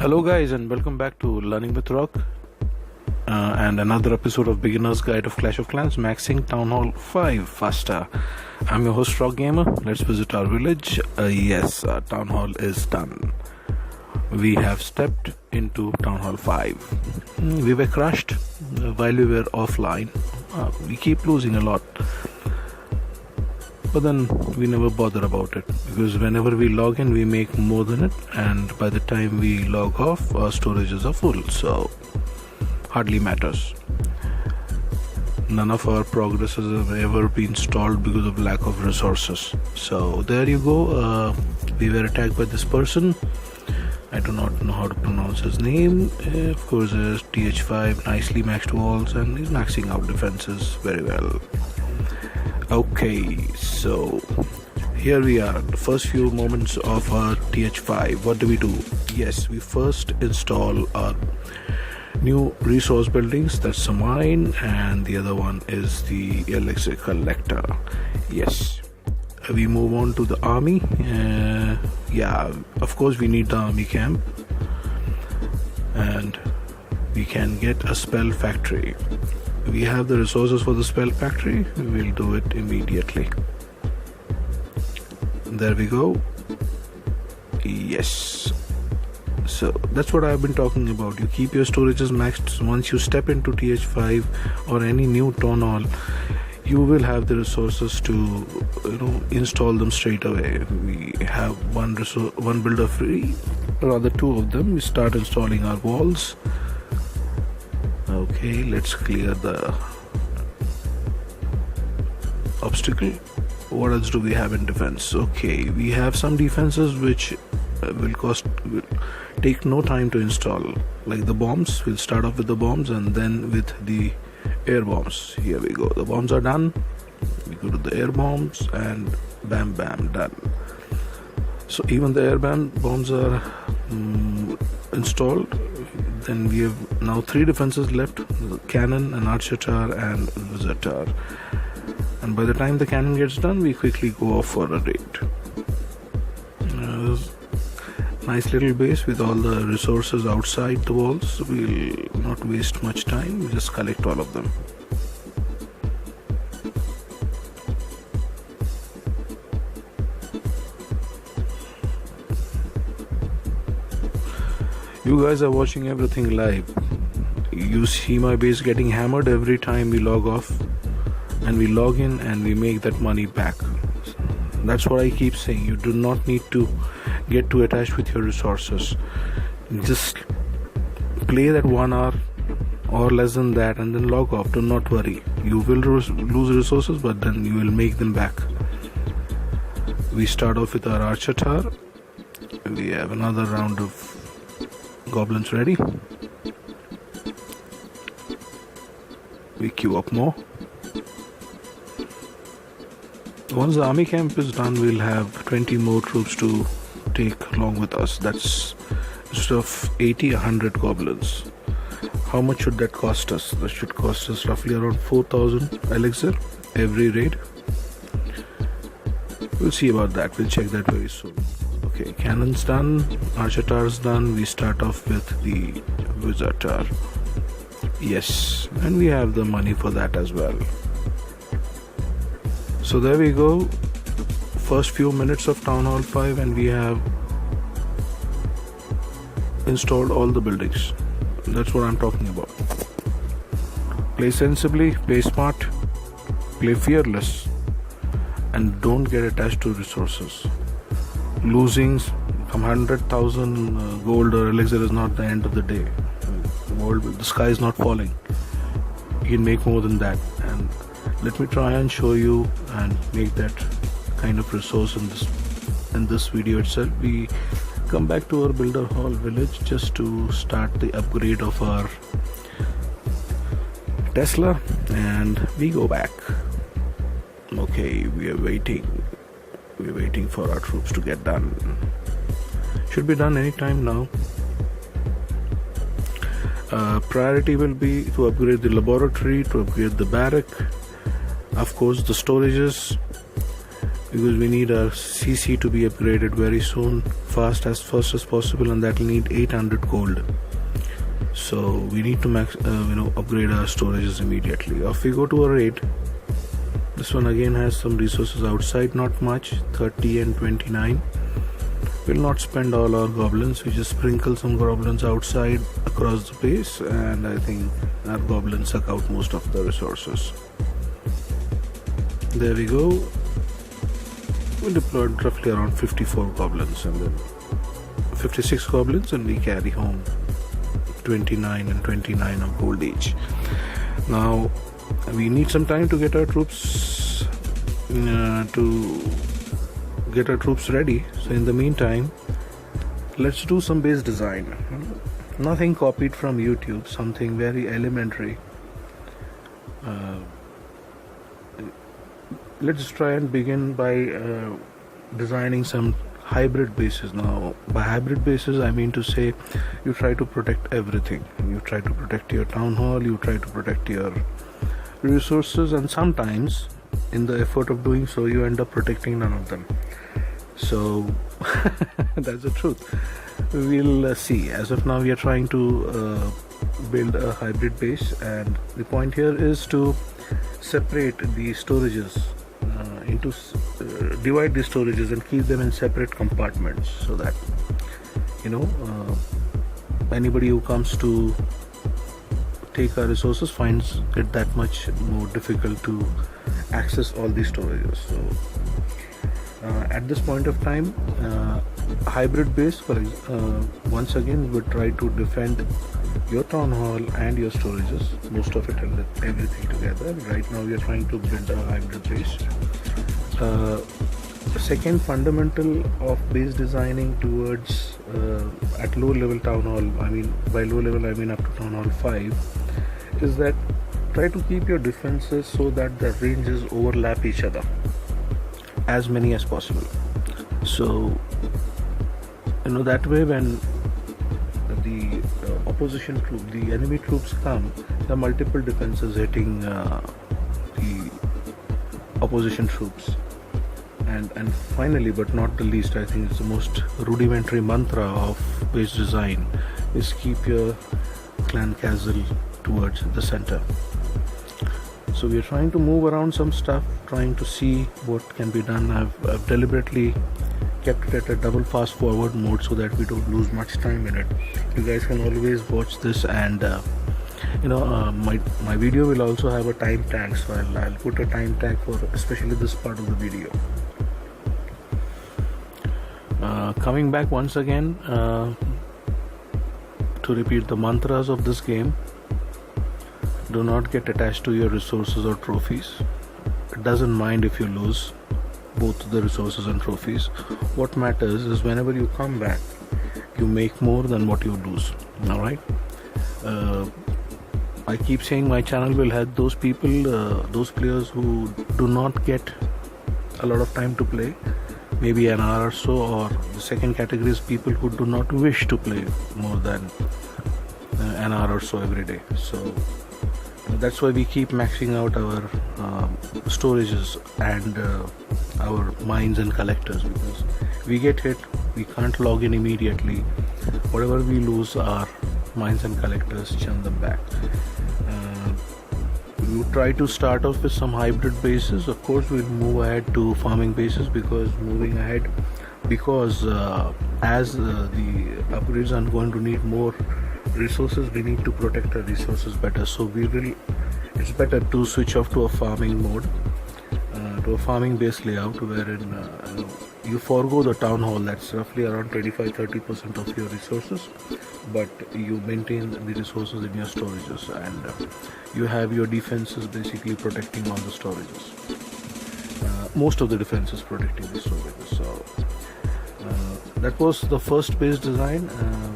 Hello guys, and welcome back to Learning with Rock and another episode of Beginner's Guide of Clash of Clans, maxing Town Hall 5 faster. I'm your host Rock Gamer. Let's visit our village. Yes, Town Hall is done. We have stepped into Town Hall 5. We were crushed while we were offline. We keep losing a lot, but then we never bother about it, because whenever we log in we make more than it, and by the time we log off our storages are full, so hardly matters. None of our progresses have ever been stalled because of lack of resources. So there you go. We were attacked by this person. I do not know how to pronounce his name. Of course, there's TH5, nicely maxed walls, and he's maxing out defenses very well. Okay, so here we are, the first few moments of our TH5. What do? Yes, we first install our new resource buildings. That's a mine, and the other one is the elixir collector. Yes, we move on to the army. Yeah, of course we need the army camp, and we can get a spell factory. We have the resources for the spell factory. We will do it immediately. There we go. Yes. So that's what I've been talking about. You keep your storages maxed. Once you step into TH5 or any new Town Hall, you will have the resources to install them straight away. We have one builder free, rather two of them. We start installing our walls. Okay, let's clear the obstacle. What else do we have in defense? Okay, we have some defenses which will take no time to install, like the bombs. We'll start off with the bombs and then with the air bombs. Here we go. The bombs are done. We go to the air bombs and bam bam, done. So even the air bombs are installed. Then we have now 3 defenses left: the cannon, an archer tower, and wizard tower. And by the time the cannon gets done, we quickly go off for a raid. Nice little base with all the resources outside the walls. We'll not waste much time. We'll just collect all of them. You guys are watching everything live. You see my base getting hammered every time we log off, and we log in and we make that money back. That's what I keep saying. You do not need to get too attached with your resources. Just play that 1 hour or less than that and then log off. Do not worry. You will lose resources, but then you will make them back. We start off with our archer tower. We have another round of goblins ready. We queue up more. Once the army camp is done, we'll have 20 more troops to take along with us. That's instead of 80, 100 goblins. How much should that cost us? That should cost us roughly around 4,000 elixir every raid. We'll see about that. We'll check that very soon. Okay, cannon's done, archer tower's done. We start off with the wizard tower. Yes, and we have the money for that as well. So there we go. First few minutes of Town Hall 5, and we have installed all the buildings. That's what I'm talking about. Play sensibly, play smart, play fearless, and don't get attached to resources. Losing from 100,000 gold or elixir is not the end of the day. The sky is not falling. You can make more than that, and let me try and show you and make that kind of resource in this video itself. We come back to our builder hall village just to start the upgrade of our Tesla, and we go back. Okay, we are waiting. We're waiting for our troops to get done. Should be done anytime now. Priority will be to upgrade the laboratory, to upgrade the barrack, of course the storages. because we need our CC to be upgraded very soon, fast as possible, and that will need 800 gold. So we need to upgrade our storages immediately. If we go to a raid, this one again has some resources outside, not much, 30 and 29. We'll not spend all our goblins, we just sprinkle some goblins outside across the base, and I think our goblins suck out most of the resources. There we go. We deployed roughly around 54 goblins and then 56 goblins, and we carry home 29 and 29 of gold each. Now we need some time to get our troops ready. So in the meantime, let's do some base design. Nothing copied from YouTube, something very elementary. Let's try and begin by designing some hybrid bases. Now by hybrid bases I mean to say, you try to protect everything. You try to protect your town hall, you try to protect your resources, and sometimes in the effort of doing so you end up protecting none of them. So that's the truth. We'll see. As of now we are trying to build a hybrid base, and the point here is to separate the storages divide the storages and keep them in separate compartments, so that anybody who comes to take our resources finds it that much more difficult to access all these storages. So at this point of time, hybrid base, once again would try to defend your town hall and your storages, most of it and everything together. Right now we are trying to build a hybrid base. The second fundamental of base designing towards at low level town hall, I mean by low level I mean up to town hall 5, is that try to keep your defenses so that the ranges overlap each other, as many as possible. So that way when the opposition troop, the enemy troops come, there are multiple defenses hitting the opposition troops. And finally, but not the least, I think it's the most rudimentary mantra of base design, is keep your clan castle towards the center. So we are trying to move around some stuff, trying to see what can be done. I've deliberately kept it at a double fast forward mode so that we don't lose much time in it. You guys can always watch this, and my video will also have a time tag, so I'll put a time tag for especially this part of the video. Coming back once again to repeat the mantras of this game: do not get attached to your resources or trophies. It doesn't mind if you lose both the resources and trophies. What matters is whenever you come back, you make more than what you lose. Alright? I keep saying my channel will help those people, those players who do not get a lot of time to play, maybe an hour or so, or the second category is people who do not wish to play more than an hour or so every day. So that's why we keep maxing out our storages and our mines and collectors, because we get hit, we can't log in immediately. Whatever we lose, our mines and collectors churn them back. We would try to start off with some hybrid bases. Of course we'll move ahead to farming bases, because as the upgrades are going to need more resources, we need to protect our resources better. So it's better to switch off to a farming mode, to a farming based layout, wherein you forego the town hall, that's roughly around 25-30% of your resources, but you maintain the resources in your storages, and you have your defenses basically protecting all the storages, most of the defenses protecting the storages. So that was the first base design,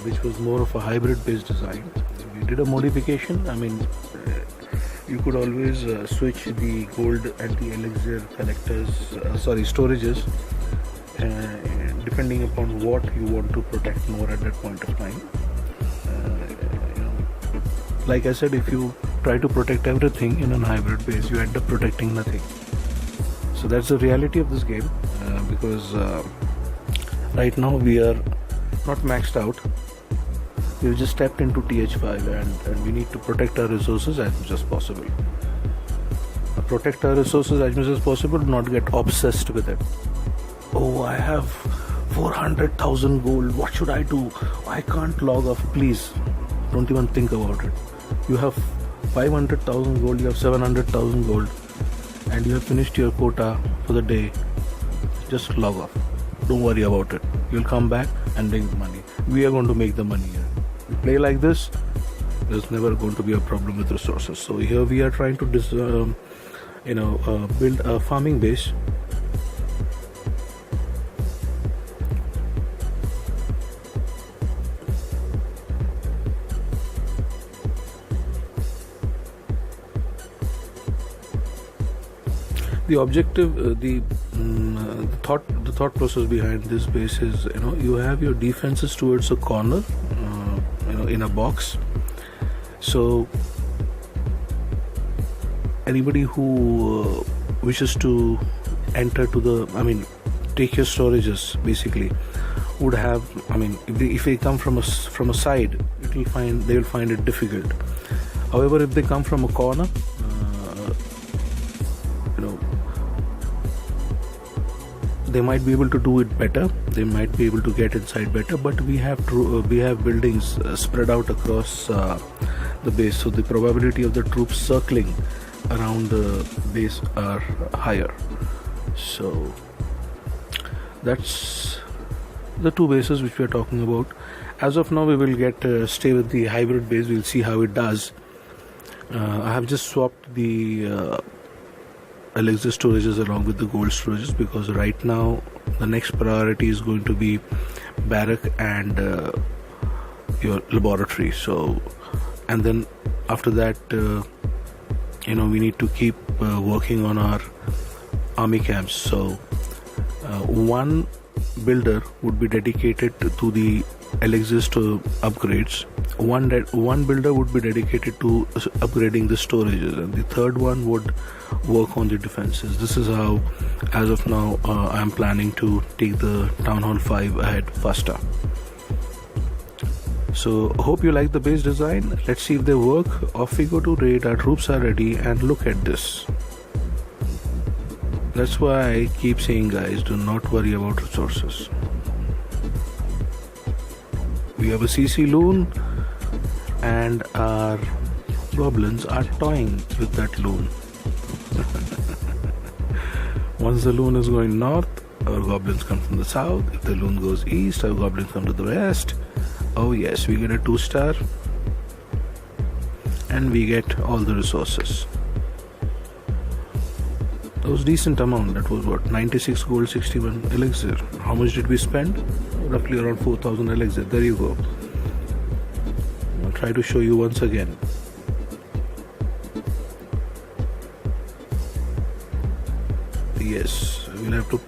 which was more of a hybrid base design. We did a modification. I mean, you could always switch the gold and the elixir storages, depending upon what you want to protect more at that point of time. Like I said, if you try to protect everything in a hybrid base, you end up protecting nothing. So that's the reality of this game, because right now we are not maxed out. We've just stepped into TH5 and we need to protect our resources as much as possible. Protect our resources as much as possible, not get obsessed with it. Oh, I have 400,000 gold. What should I do? I can't log off. Please, don't even think about it. You have 500,000 gold, you have 700,000 gold, and you have finished your quota for the day. Just log off. Don't worry about it. You'll come back and bring the money. We are going to make the money here. We play like this, there's never going to be a problem with resources. So here we are trying to build a farming base. The objective, the thought process behind this base is, you have your defenses towards a corner, in a box. So anybody who wishes to enter to take your storages basically would have, if they come from a side, they will find it difficult. However, if they come from a corner, they might be able to do it better. They might be able to get inside better. But we have buildings spread out across the base, so the probability of the troops circling around the base are higher. So that's the two bases which we are talking about. As of now, we will stay with the hybrid base. We'll see how it does. I have just swapped the elixir storages along with the gold storages, because right now the next priority is going to be barrack and your laboratory. So, and then after that, we need to keep working on our army camps. So one builder would be dedicated to the elixirs to upgrades. One builder would be dedicated to upgrading the storages, and the third one would work on the defenses. This is how, as of now, I am planning to take the Town Hall 5 ahead faster. So hope you like the base design. Let's see if they work. Off we go to raid. Our troops are ready, and look at this. That's why I keep saying, guys, do not worry about resources. We have a CC loon, and our goblins are toying with that loon. Once the loon is going north, our goblins come from the south. If the loon goes east, our goblins come to the west. Oh yes, we get a 2-star, and we get all the resources. That was decent amount. That was what, 96 gold, 61 elixir. How much did we spend? Roughly around 4,000 elixir. There you go. I'll try to show you once again. Yes, we'll have to.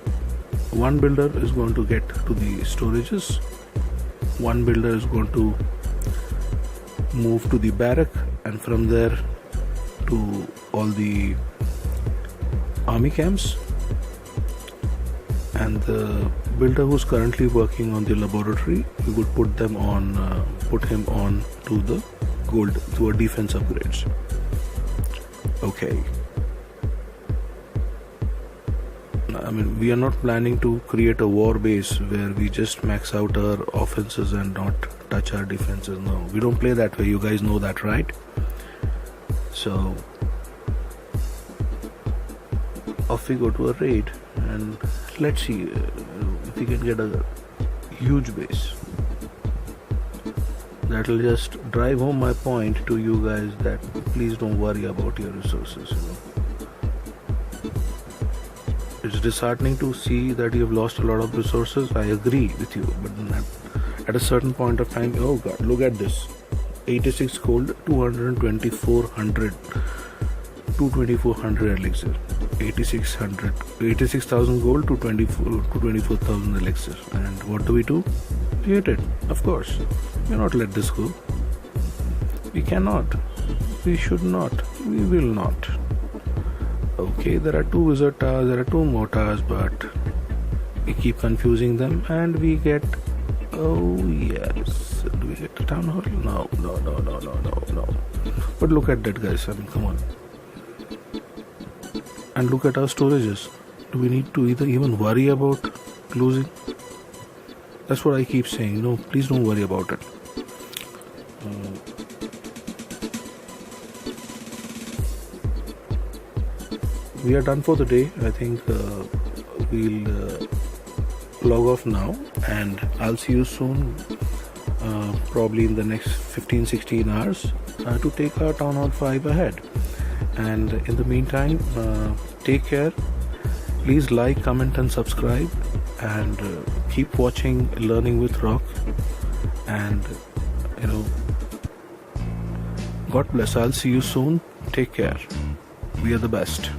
One builder is going to get to the storages. One builder is going to move to the barrack, and from there to all the army camps. And the builder who's currently working on the laboratory, we would put him on to the gold, to our defense upgrades. Okay. We are not planning to create a war base where we just max out our offenses and not touch our defenses. No, we don't play that way. You guys know that, right? So off we go to a raid, and let's see if we can get a huge base. That will just drive home my point to you guys that please don't worry about your resources. It's disheartening to see that you have lost a lot of resources. I agree with you, but at a certain point of time, oh god, look at this. 86 gold, 22400 elixir. 86,000 gold to 24,000 elixir. And what do? We hit it, of course. We cannot let this go. We cannot. We should not. We will not. Okay, there are 2 wizard towers, there are 2 more towers, but we keep confusing them and we get... Oh yes, do we get the town hall? No. But look at that, guys, I mean, come on. And look at our storages. Do we need to even worry about losing? That's what I keep saying. No, please don't worry about it. We are done for the day. I think we'll log off now, and I'll see you soon, probably in the next 15-16 hours, to take our Town Hall 5 ahead. And in the meantime, take care. Please like, comment and subscribe, and keep watching Learning with Rock. And God bless. I'll see you soon. Take care. We are the best.